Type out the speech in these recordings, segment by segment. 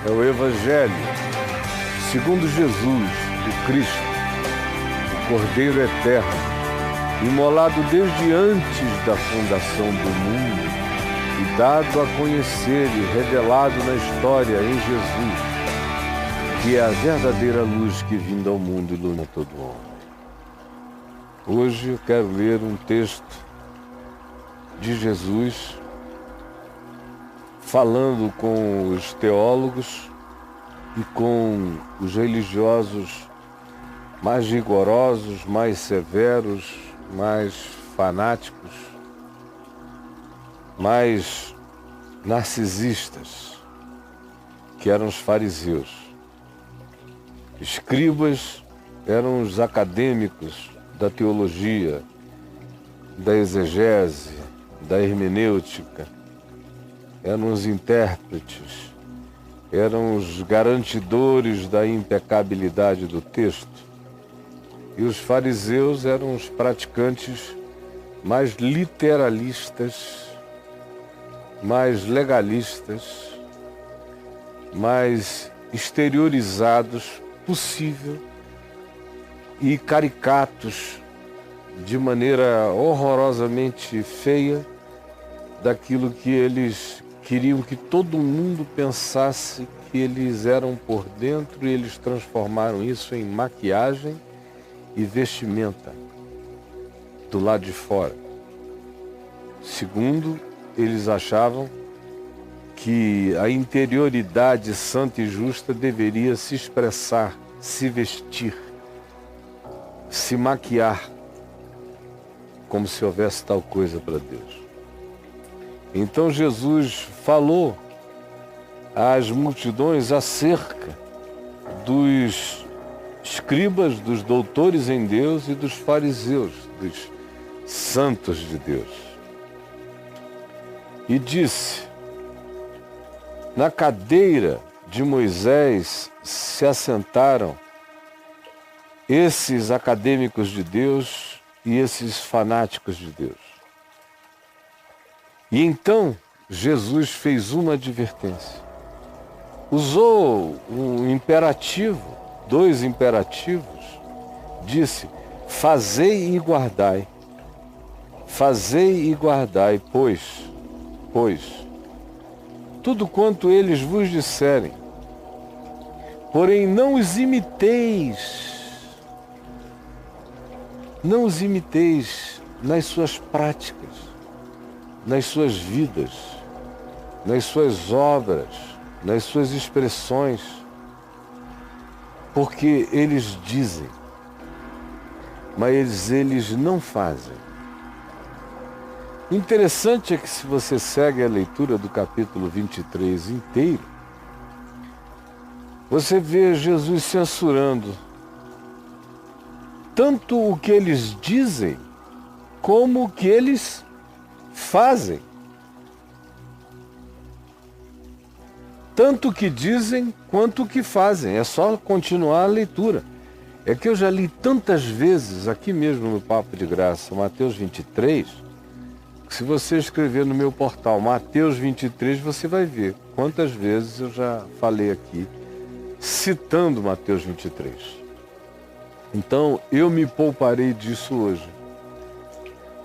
é o Evangelho segundo Jesus, o Cristo, o Cordeiro Eterno, imolado desde antes da fundação do mundo e dado a conhecer e revelado na história em Jesus, que é a verdadeira luz que vinda ao mundo ilumina todo homem. Hoje eu quero ler um texto de Jesus falando com os teólogos e com os religiosos mais rigorosos, mais severos, mais fanáticos, mais narcisistas, que eram os fariseus. Escribas eram os acadêmicos da teologia, da exegese, da hermenêutica, eram os intérpretes, eram os garantidores da impecabilidade do texto. E os fariseus eram os praticantes mais literalistas, mais legalistas, mais exteriorizados possível e caricatos de maneira horrorosamente feia daquilo que eles queriam que todo mundo pensasse que eles eram por dentro, e eles transformaram isso em maquiagem e vestimenta do lado de fora. Segundo, eles achavam que a interioridade santa e justa deveria se expressar, se vestir, se maquiar, como se houvesse tal coisa para Deus. Então Jesus falou às multidões acerca dos escribas, dos doutores em Deus e dos fariseus, dos santos de Deus. E disse: na cadeira de Moisés se assentaram esses acadêmicos de Deus e esses fanáticos de Deus. E então Jesus fez uma advertência. Usou um imperativo, dois imperativos. Disse: fazei e guardai. Fazei e guardai, pois, tudo quanto eles vos disserem. Porém, não os imiteis. Não os imiteis nas suas práticas, nas suas vidas, nas suas obras, nas suas expressões, porque eles dizem, mas eles não fazem. O interessante é que, se você segue a leitura do capítulo 23 inteiro, você vê Jesus censurando tanto o que eles dizem como o que eles fazem. Tanto o que dizem quanto o que fazem. É só continuar a leitura. É que eu já li tantas vezes, aqui mesmo no Papo de Graça, Mateus 23, que se você escrever no meu portal Mateus 23, você vai ver quantas vezes eu já falei aqui, citando Mateus 23. Então, eu me pouparei disso hoje.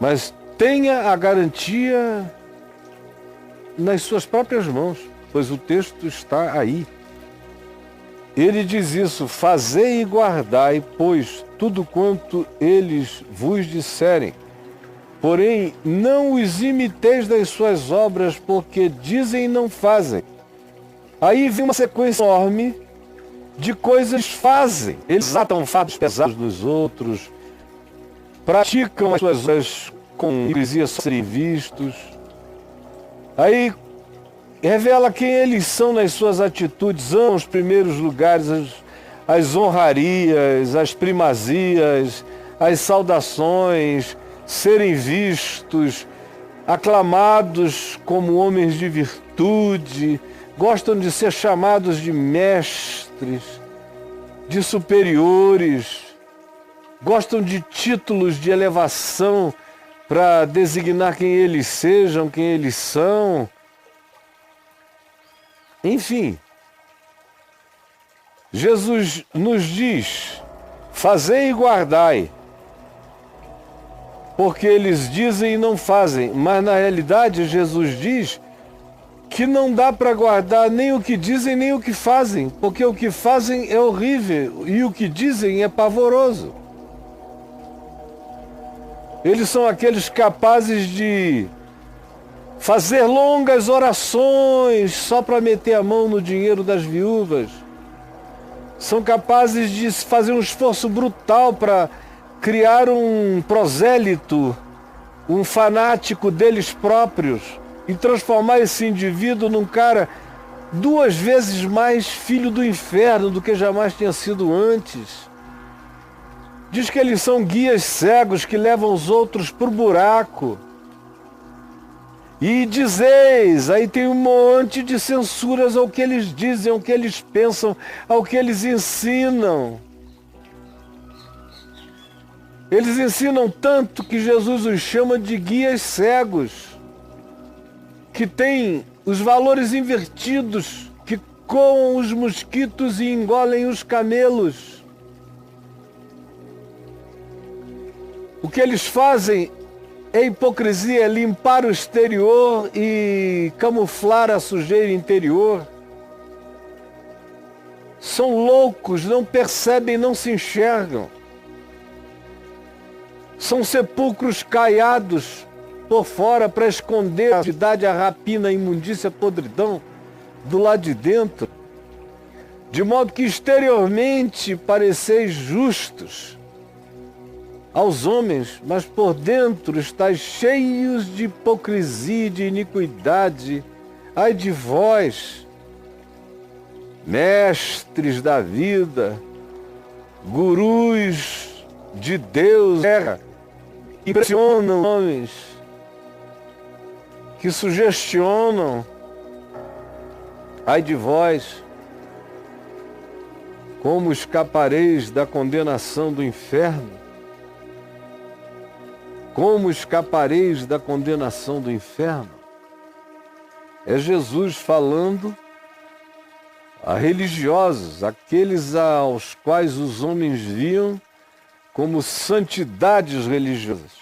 Mas tenha a garantia nas suas próprias mãos, pois o texto está aí. Ele diz isso: fazei e guardai, pois, tudo quanto eles vos disserem. Porém, não os imiteis das suas obras, porque dizem e não fazem. Aí vem uma sequência enorme de coisas que fazem. Eles atam fardos pesados nos outros, praticam as suas obras com hipocrisia só serem vistos. Aí revela quem eles são nas suas atitudes, amam os primeiros lugares, as honrarias, as primazias, as saudações, serem vistos, aclamados como homens de virtude, gostam de ser chamados de mestres, de superiores, gostam de títulos de elevação para designar quem eles sejam, quem eles são. Enfim, Jesus nos diz: fazei e guardai, porque eles dizem e não fazem. Mas na realidade Jesus diz que não dá para guardar nem o que dizem nem o que fazem, porque o que fazem é horrível e o que dizem é pavoroso. Eles são aqueles capazes de fazer longas orações só para meter a mão no dinheiro das viúvas. São capazes de fazer um esforço brutal para criar um prosélito, um fanático deles próprios, e transformar esse indivíduo num cara 2 vezes mais filho do inferno do que jamais tinha sido antes. Diz que eles são guias cegos que levam os outros para o buraco. E dizeis, aí tem um monte de censuras ao que eles dizem, ao que eles pensam, ao que eles ensinam. Eles ensinam tanto que Jesus os chama de guias cegos, que têm os valores invertidos, que coam os mosquitos e engolem os camelos. O que eles fazem é hipocrisia, é limpar o exterior e camuflar a sujeira interior. São loucos, não percebem, não se enxergam. São sepulcros caiados por fora para esconder a atividade, a rapina, a imundícia, a podridão do lado de dentro, de modo que exteriormente pareceis justos aos homens, mas por dentro estáis cheios de hipocrisia, de iniquidade. Ai de vós, mestres da vida, gurus de Deus, que impressionam homens, que sugestionam. Ai de vós, como escapareis da condenação do inferno? Como escapareis da condenação do inferno? É Jesus falando a religiosos, aqueles aos quais os homens viam como santidades religiosas.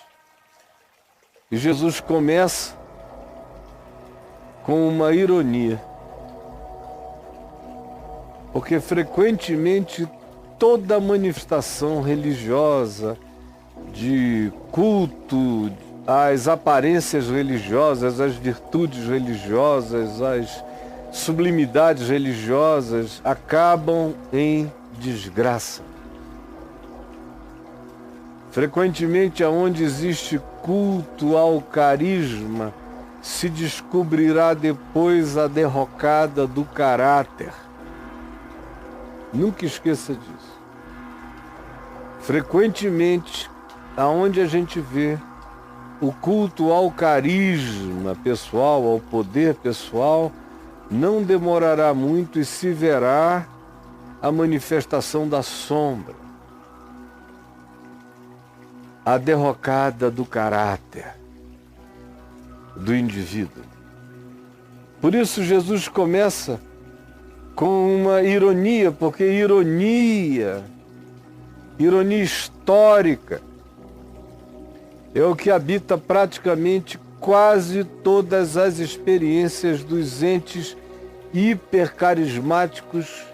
E Jesus começa com uma ironia, porque frequentemente toda manifestação religiosa, de culto, as aparências religiosas, as virtudes religiosas, as sublimidades religiosas acabam em desgraça. Frequentemente, aonde existe culto ao carisma, se descobrirá depois a derrocada do caráter. Nunca esqueça disso. Frequentemente, aonde a gente vê o culto ao carisma pessoal, ao poder pessoal, não demorará muito e se verá a manifestação da sombra, a derrocada do caráter do indivíduo. Por isso Jesus começa com uma ironia, porque ironia histórica, é o que habita praticamente quase todas as experiências dos entes hipercarismáticos,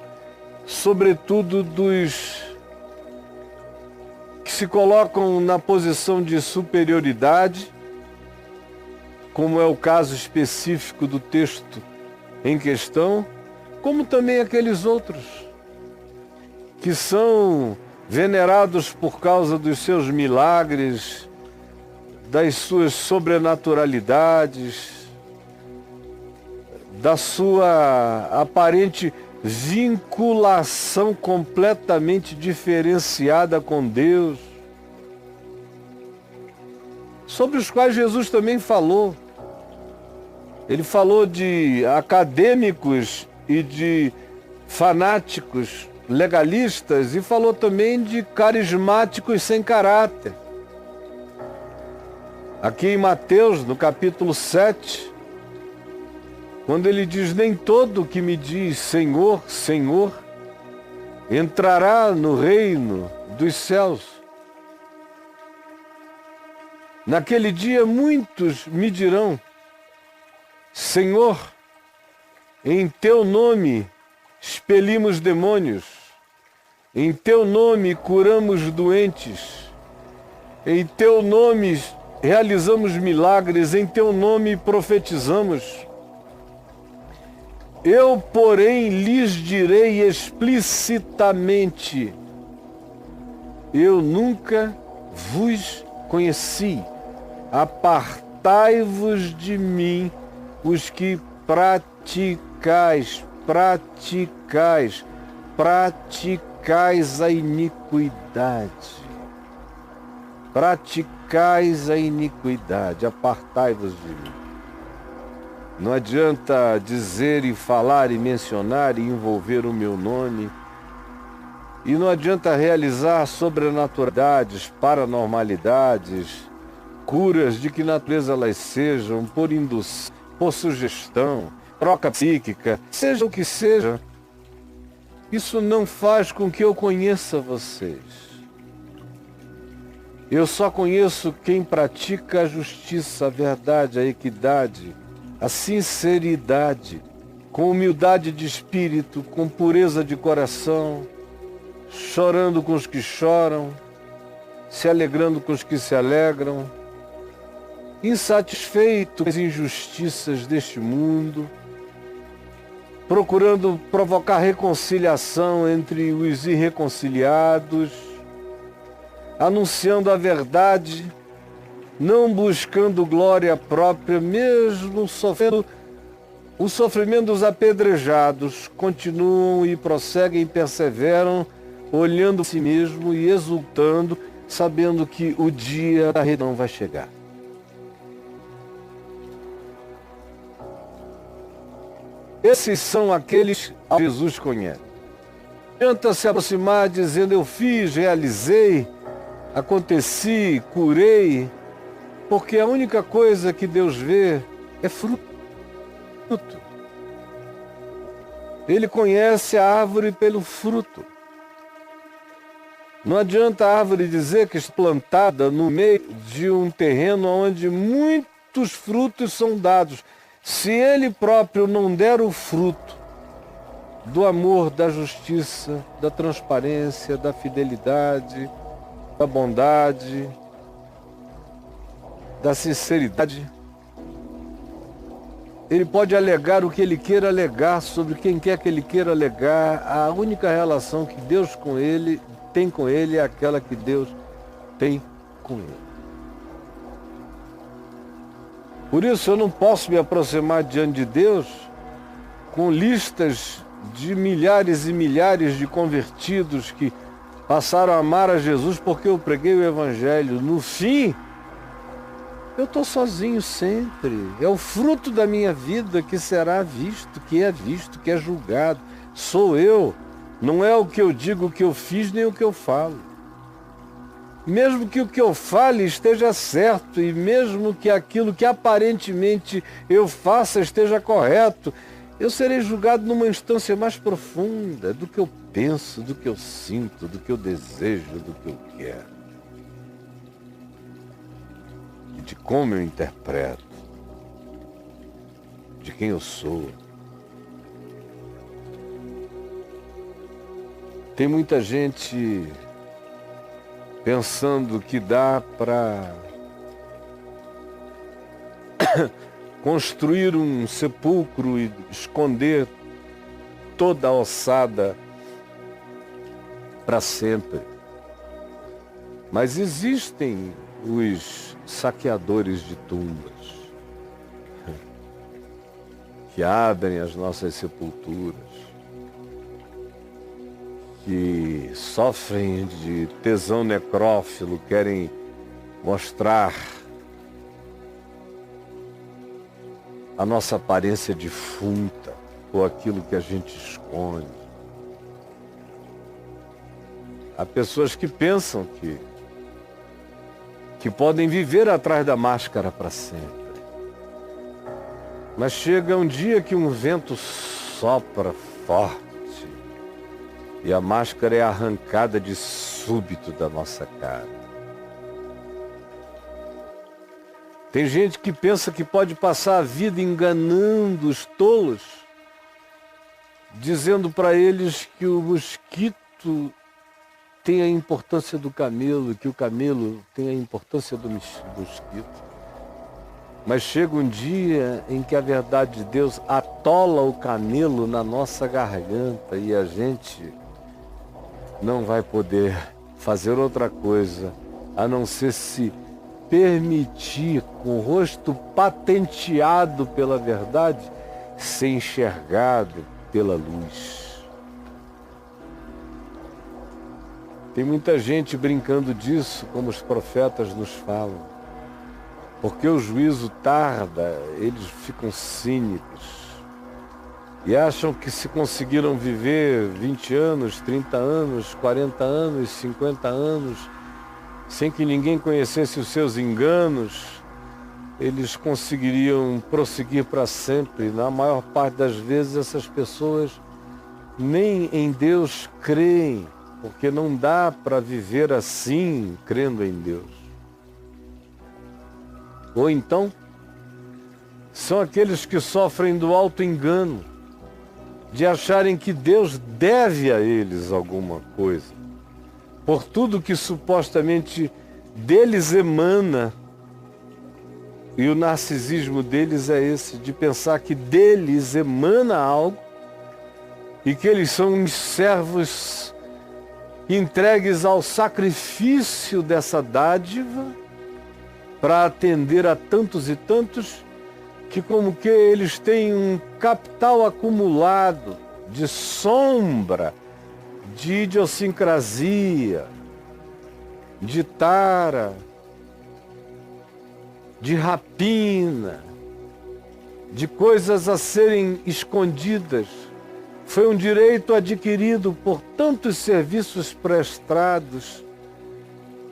sobretudo dos que se colocam na posição de superioridade, como é o caso específico do texto em questão, como também aqueles outros que são venerados por causa dos seus milagres, das suas sobrenaturalidades, da sua aparente vinculação completamente diferenciada com Deus, sobre os quais Jesus também falou. Ele falou de acadêmicos e de fanáticos legalistas e falou também de carismáticos sem caráter. Aqui em Mateus, no capítulo 7, quando ele diz: nem todo que me diz Senhor, Senhor, entrará no reino dos céus. Naquele dia muitos me dirão: Senhor, em teu nome expelimos demônios, em teu nome curamos doentes, em teu nome realizamos milagres, em teu nome profetizamos. Eu, porém, lhes direi explicitamente: eu nunca vos conheci. Apartai-vos de mim, os que praticais a iniquidade. Praticais a iniquidade, apartai-vos de mim. Não adianta dizer e falar e mencionar e envolver o meu nome. E não adianta realizar sobrenaturalidades, paranormalidades, curas de que natureza elas sejam, por indução, por sugestão, troca psíquica, seja o que seja. Isso não faz com que eu conheça vocês. Eu só conheço quem pratica a justiça, a verdade, a equidade, a sinceridade, com humildade de espírito, com pureza de coração, chorando com os que choram, se alegrando com os que se alegram, insatisfeito com as injustiças deste mundo, procurando provocar reconciliação entre os irreconciliados, anunciando a verdade, não buscando glória própria, mesmo sofrendo o sofrimento dos apedrejados, continuam e prosseguem, perseveram, olhando a si mesmo e exultando, sabendo que o dia da redenção vai chegar. Esses são aqueles que Jesus conhece. Não adianta se aproximar dizendo: eu fiz, realizei, aconteci, curei, porque a única coisa que Deus vê é fruto. Ele conhece a árvore pelo fruto. Não adianta a árvore dizer que está plantada no meio de um terreno onde muitos frutos são dados. Se ele próprio não der o fruto do amor, da justiça, da transparência, da fidelidade, da bondade, da sinceridade, ele pode alegar o que ele queira alegar sobre quem quer que ele queira alegar. A única relação que Deus com ele tem com ele é aquela que Deus tem com ele. Por isso eu não posso me aproximar diante de Deus com listas de milhares e milhares de convertidos que passaram a amar a Jesus porque eu preguei o Evangelho. No fim, eu estou sozinho sempre. É o fruto da minha vida que será visto, que é julgado. Sou eu. Não é o que eu digo, o que eu fiz, nem o que eu falo. Mesmo que o que eu fale esteja certo, e mesmo que aquilo que aparentemente eu faça esteja correto, eu serei julgado numa instância mais profunda do que eu penso, do que eu sinto, do que eu desejo, do que eu quero. E de como eu interpreto, de quem eu sou. Tem muita gente pensando que dá para construir um sepulcro e esconder toda a ossada para sempre. Mas existem os saqueadores de tumbas que abrem as nossas sepulturas, que sofrem de tesão necrófilo, querem mostrar a nossa aparência defunta ou aquilo que a gente esconde. Há pessoas que pensam que podem viver atrás da máscara para sempre. Mas chega um dia que um vento sopra forte e a máscara é arrancada de súbito da nossa cara. Tem gente que pensa que pode passar a vida enganando os tolos, dizendo para eles que o mosquito tem a importância do camelo, que o camelo tem a importância do mosquito. Mas chega um dia em que a verdade de Deus atola o camelo na nossa garganta e a gente não vai poder fazer outra coisa a não ser se permitir, com o rosto patenteado pela verdade, ser enxergado pela luz. Tem muita gente brincando disso, como os profetas nos falam. Porque o juízo tarda, eles ficam cínicos e acham que se conseguiram viver 20 anos, 30 anos, 40 anos, 50 anos, sem que ninguém conhecesse os seus enganos, eles conseguiriam prosseguir para sempre. Na maior parte das vezes essas pessoas nem em Deus creem, porque não dá para viver assim, crendo em Deus. Ou então, são aqueles que sofrem do auto-engano, de acharem que Deus deve a eles alguma coisa, por tudo que supostamente deles emana. E o narcisismo deles é esse, de pensar que deles emana algo e que eles são uns servos entregues ao sacrifício dessa dádiva para atender a tantos e tantos, que como que eles têm um capital acumulado de sombra, de idiosincrasia, de tara, de rapina, de coisas a serem escondidas. Foi um direito adquirido por tantos serviços prestados,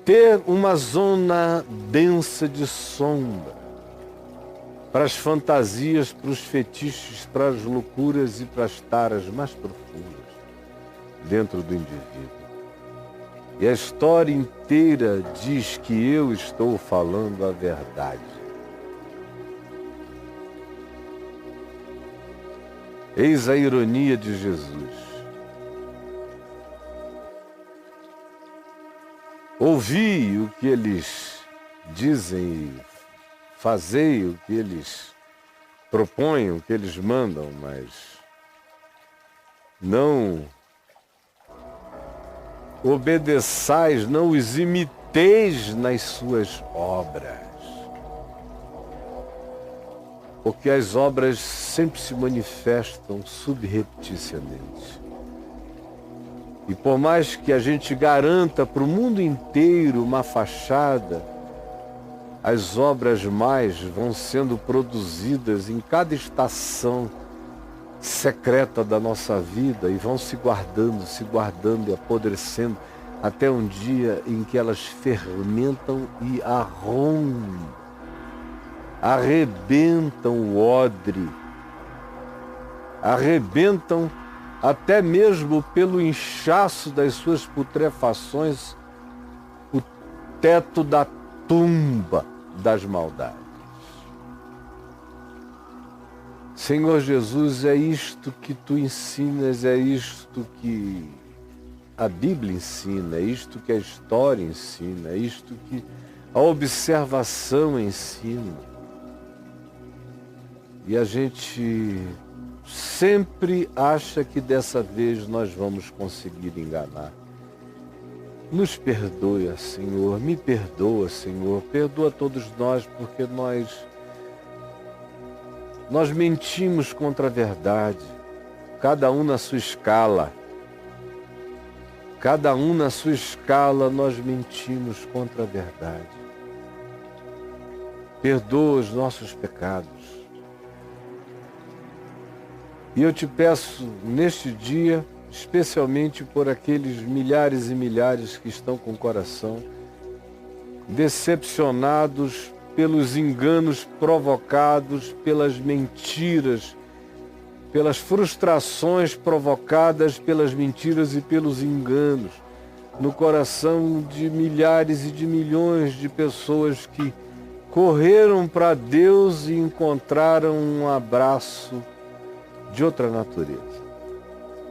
ter uma zona densa de sombra para as fantasias, para os fetiches, para as loucuras e para as taras mais profundas dentro do indivíduo. E a história inteira diz que eu estou falando a verdade. Eis a ironia de Jesus. Ouvi o que eles dizem e fazei o que eles propõem, o que eles mandam, mas não obedeçais, não os imiteis nas suas obras. Porque as obras sempre se manifestam subrepticiamente. E por mais que a gente garanta para o mundo inteiro uma fachada, as obras mais vão sendo produzidas em cada estação secreta da nossa vida e vão se guardando e apodrecendo até um dia em que elas fermentam e arrebentam o odre, arrebentam até mesmo pelo inchaço das suas putrefações o teto da tumba das maldades. Senhor Jesus, é isto que tu ensinas, é isto que a Bíblia ensina, é isto que a história ensina, é isto que a observação ensina. E a gente sempre acha que dessa vez nós vamos conseguir enganar. Nos perdoa, Senhor, me perdoa, Senhor, perdoa todos nós, porque nós mentimos contra a verdade, cada um na sua escala. Cada um na sua escala nós mentimos contra a verdade. Perdoa os nossos pecados. E eu te peço neste dia, especialmente por aqueles milhares e milhares que estão com o coração decepcionados pelos enganos provocados, pelas mentiras pelas frustrações provocadas pelas mentiras e pelos enganos no coração de milhares e de milhões de pessoas que correram para Deus e encontraram um abraço de outra natureza.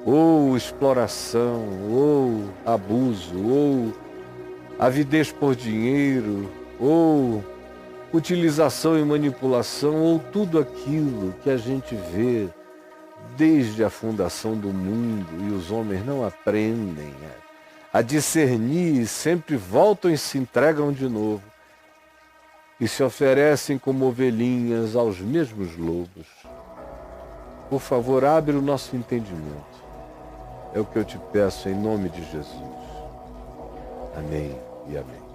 Ou exploração, ou abuso, ou avidez por dinheiro, ou utilização e manipulação, ou tudo aquilo que a gente vê desde a fundação do mundo e os homens não aprendem a discernir, sempre voltam e se entregam de novo e se oferecem como ovelhinhas aos mesmos lobos. Por favor, abre o nosso entendimento. É o que eu te peço em nome de Jesus. Amém e amém.